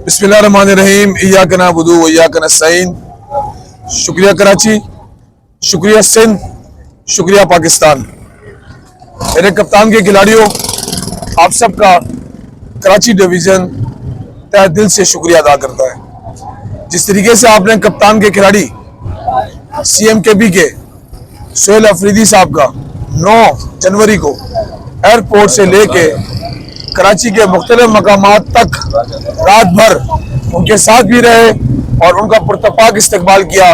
बिस्मिल्लाहिर्रहमानिर्रहीम इय्याका नअबुदु व इय्याका नस्तईन। शुक्रिया कराची, शुक्रिया सिंध, शुक्रिया पाकिस्तान। मेरे कप्तान के खिलाड़ियों, आप सबका कराची डिवीज़न तहे दिल से शुक्रिया अदा करता है। जिस तरीके से आपने कप्तान के खिलाड़ी CMKP के सोहेल अफरीदी साहब का 9 जनवरी को एयरपोर्ट से लेके कराची के मुख्तलिफ मकामात तक रात भर उनके साथ भी रहे और उनका पुरतपाक इस्तकबाल किया,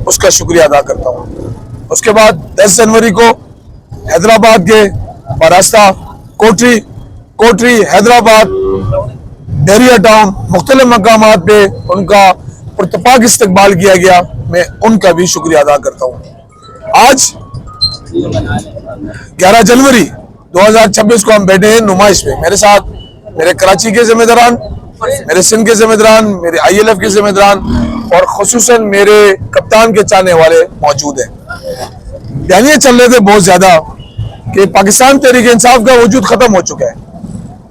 उसका शुक्रिया अदा करता हूँ। उसके बाद 10 जनवरी को हैदराबाद के बरास्ता कोटरी हैदराबाद डेरिया टाउन मुख्तलिफ मकामात पे उनका पुरतपाक इस्तकबाल किया गया, मैं उनका भी शुक्रिया अदा करता हूँ। आज 11 जनवरी 2026 को हम बैठे हैं नुमाइश पे। मेरे साथ मेरे कराची के जिम्मेदारान, मेरे सिंध के जिम्मेदारान, मेरे ILF के जिम्मेदारान और खुसूसन मेरे कप्तान के चाहने वाले मौजूद हैं। बयानियां चल रहे थे बहुत ज्यादा कि पाकिस्तान तहरीक इंसाफ का वजूद खत्म हो चुका है।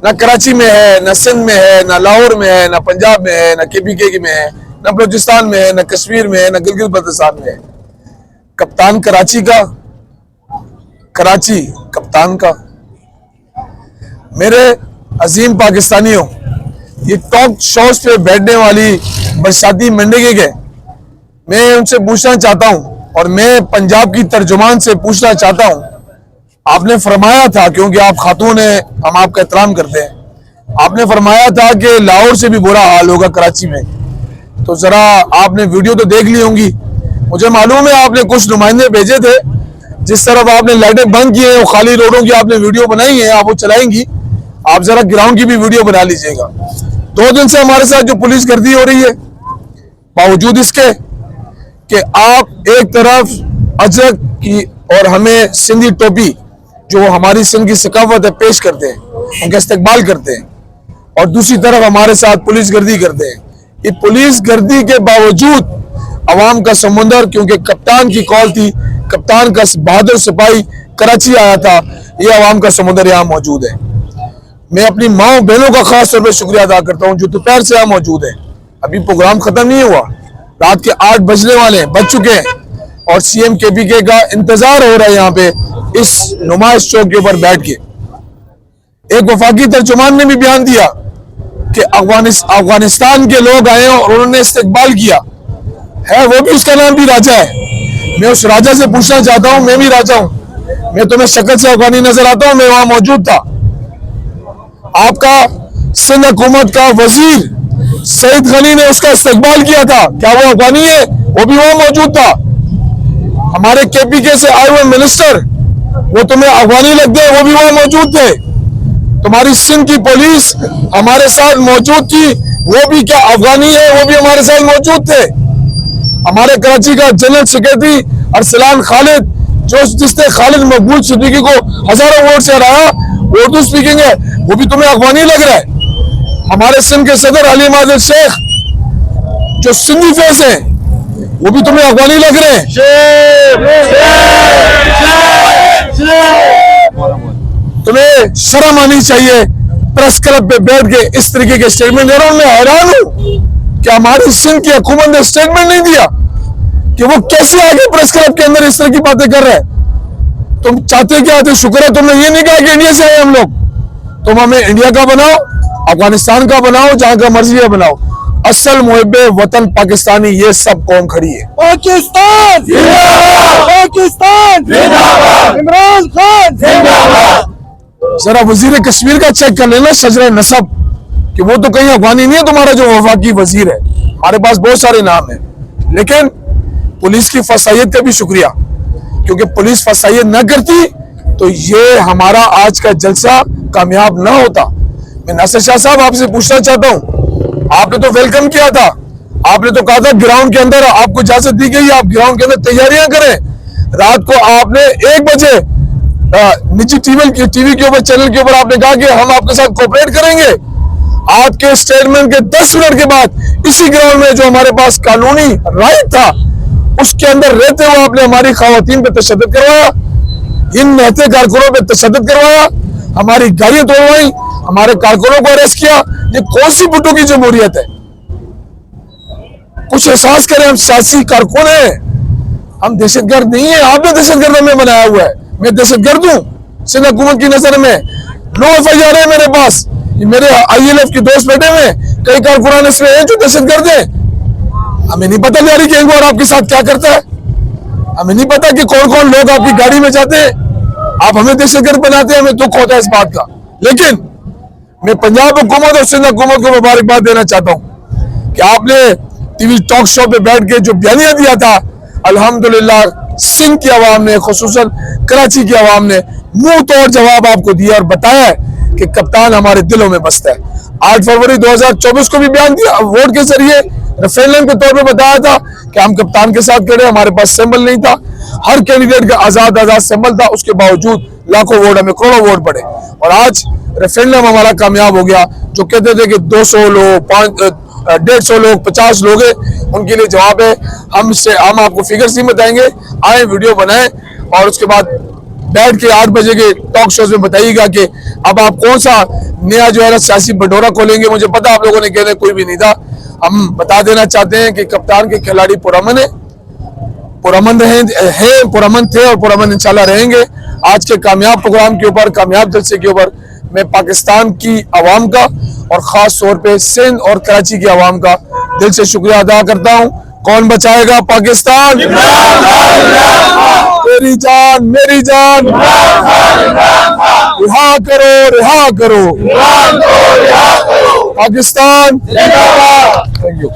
ना कराची में है, ना सिंध में है, ना लाहौर में है, ना पंजाब में है, ना KPK में है, ना बलूचिस्तान में है, ना कश्मीर में है, ना गिलगित बल्तिस्तान में है। कप्तान कराची का, कराची कप्तान का। मेरे अजीम पाकिस्तानियों, ये टॉक शोज पे बैठने वाली बरसाती मंडगे के मैं उनसे पूछना चाहता हूं और मैं पंजाब की तर्जुमान से पूछना चाहता हूं। आपने फरमाया था, क्योंकि आप खातून हैं, हम आपका एहतराम करते हैं, आपने फरमाया था कि लाहौर से भी बुरा हाल होगा कराची में। तो जरा आपने वीडियो तो देख ली होंगी। मुझे मालूम है आपने कुछ नुमाइंदे भेजे थे, जिस तरफ आपने लाइटें बंद की हैं, वो खाली रोडों की आपने वीडियो बनाई है, आप वो चलाएंगी। आप जरा ग्राउंड की भी वीडियो बना लीजिएगा। 2 दिन से हमारे साथ जो पुलिस गर्दी हो रही है, बावजूद इसके कि आप एक तरफ अजरक की और हमें सिंधी टोपी जो हमारी सिंध की सकाफत है पेश करते हैं, उनका इस्तकबाल करते हैं, और दूसरी तरफ हमारे साथ पुलिस गर्दी करते हैं। ये पुलिस गर्दी के बावजूद अवाम का समुंदर, क्योंकि कप्तान की कॉल थी, कप्तान का बहादुर सिपाही कराची आया था, ये अवाम का समुंदर यहाँ मौजूद है। मैं अपनी माँ बहनों का खास तौर पर शुक्रिया अदा करता हूँ जो दोपहर से यहाँ मौजूद है। अभी प्रोग्राम खत्म नहीं हुआ, रात के 8 बजने वाले बज चुके हैं और CMKP का इंतजार हो रहा है यहाँ पे इस नुमाइश चौक के ऊपर बैठ के। एक वफाकी तर्जुमान ने भी बयान दिया कि अफगानिस्तान के लोग आए और उन्होंने इस्तकबाल किया है, वो भी उसका नाम भी राजा है। मैं उस राजा से पूछना चाहता हूँ, मैं भी राजा हूँ, मैं तुम्हें शक्ल से अफगानी नजर आता हूँ, मैं वहां मौजूद था। आपका सिंध हुकूमत का वजीर सईद गनी ने उसका इस्तकबाल किया था, क्या वो अफगानी है? वो भी वहां मौजूद था। हमारे KPK से आए हुए मिनिस्टर, वो तुम्हें अफगानी लगते हैं, वो भी वहां मौजूद थे। तुम्हारी सिंध की पुलिस हमारे साथ मौजूद थी, वो भी क्या अफगानी है? वो भी हमारे साथ मौजूद थे। हमारे कराची का जनरल सेक्रेटरी अरसलान खालिद, जिसने खालिद मकबूल सिद्दीकी को हजारों वोट से हराया, उर्दू स्पीकिंग है, वो भी तुम्हें अफगानी लग रहा है। हमारे सिंध के सदर हलीम आदिल शेख जो सिंधी फेस है, वो भी तुम्हें अफगानी लग रहे हैं। तुम्हें शर्म आनी चाहिए प्रेस क्लब पे बैठ के इस तरीके के स्टेटमेंट दे रहा हूं। मैं हैरान हूं कि हमारी सिंध की हुकूमत ने स्टेटमेंट नहीं दिया कि वो कैसे आगे प्रेस क्लब के अंदर इस तरह की बातें कर रहे हैं। तुम चाहते क्या थे? शुक्र है तुमने ये नहीं कहा कि इंडिया से आए हम लोग। तुम हमें इंडिया का बनाओ, अफगानिस्तान का बनाओ, जहां का मर्जी है बनाओ। असल मुहिब्बे वतन पाकिस्तानी ये सब कौम खड़ी है। पाकिस्तान जिंदाबाद, पाकिस्तान जिंदाबाद, इमरान खान जिंदाबाद। जरा वजीर कश्मीर का चेक कर लेना शजरा नसब, कि वो तो कहीं अफगानी नहीं है तुम्हारा जो वफाकी वजीर है। हमारे पास बहुत सारे नाम है, लेकिन पुलिस की फसाइयत का भी शुक्रिया, क्योंकि पुलिस फसाइयत न करती तो ये हमारा आज का जलसा कामयाब ना होता। मैं नासिर शाह साहब आपसे पूछना चाहता हूँ, आपने तो वेलकम किया था, आपने तो कहा था ग्राउंड के अंदर आपको इजाजत दी गई, आप ग्राउंड के अंदर तैयारियां करें। रात को आपने 1 बजे निजी टीवी के ऊपर, चैनल के ऊपर आपने कहा कि हम आपके साथ कोऑपरेट करेंगे। आपके स्टेटमेंट के 10 मिनट के बाद इसी ग्राउंड में जो हमारे पास कानूनी राइट था, उसके अंदर रहते हुए आपने हमारी खवातीन पे तशद्दुद करवाया, इन महते कारकुनों पे तशद्दुद करवाया, हमारी गाड़ियां तोड़वाई, हमारे कारकुनों को अरेस्ट किया। ये कौन सी बुड्ढों की जमहूरियत है? एहसास करें, हम सियासी कारकुन हैं, हम दहशतगर्द नहीं है। आपने दहशतगर्द हमें बनाया हुआ है। मैं दहशतगर्द हूँ सिंध हुकूमत की नजर में? 9 FIR है मेरे पास। ये मेरे ILF के दोस्त बैठे हुए हैं, कई कारकुनान इसमें हैं जो दहशतगर्द हैं। हमें नहीं पता जारी गैंग वार आपके साथ क्या करता है। हमें नहीं पता कि कौन कौन लोग आपकी गाड़ी में जाते हैं। आप हमें दहशतगर्द बनाते हैं, हमें दुख होता है इस बात का। लेकिन मैं पंजाब हुकूमत और सिंध हुकूमत को मुबारकबाद देना चाहता हूँ कि आपने टीवी टॉक शो पे बैठ के जो बयानिया दिया था, अल्हम्दुलिल्लाह सिंध की आवाम ने, खुसूसन कराची की आवाम ने मुंह तोड़ जवाब आपको दिया और बताया है कि कप्तान हमारे दिलों में बसता है। 8 फरवरी 2024 को भी बयान दिया, वोट के जरिए रेफरेंडम के तौर पे बताया था कि हम कप्तान के साथ खड़े, हमारे पास सिंबल नहीं था, हर कैंडिडेट का आजाद सिंबल था, उसके बावजूद लाखों वोट, हमें करोड़ों वोट पड़े। और आज रेफरेंडम हमारा कामयाब हो गया। जो कहते थे कि 200 लोग, 150 लोग, 50 लोग हैं, उनके लिए जवाब है हम आपको फिगर्स नहीं बताएंगे। आए वीडियो बनाएं और उसके बाद बैठ के 8 बजे के टॉक शोज में बताइएगा कि अब आप कौन सा नया जो है ना सियासी बंडोरा खोलेंगे। मुझे पता आप लोगों ने कहना कोई भी नहीं था। हम बता देना चाहते हैं कि कप्तान के खिलाड़ी पुरअमन है, पुरअमन हैं, पुरअमन थे और पुरअमन इंशाल्लाह रहेंगे। आज के कामयाब प्रोग्राम के ऊपर, कामयाब जलसे के ऊपर मैं पाकिस्तान की आवाम का और खास तौर पे सिंध और कराची की आवाम का दिल से शुक्रिया अदा करता हूँ। कौन बचाएगा पाकिस्तान? तेरी जान मेरी जान, रिहा करो, रिहा करो पाकिस्तान। Thank you.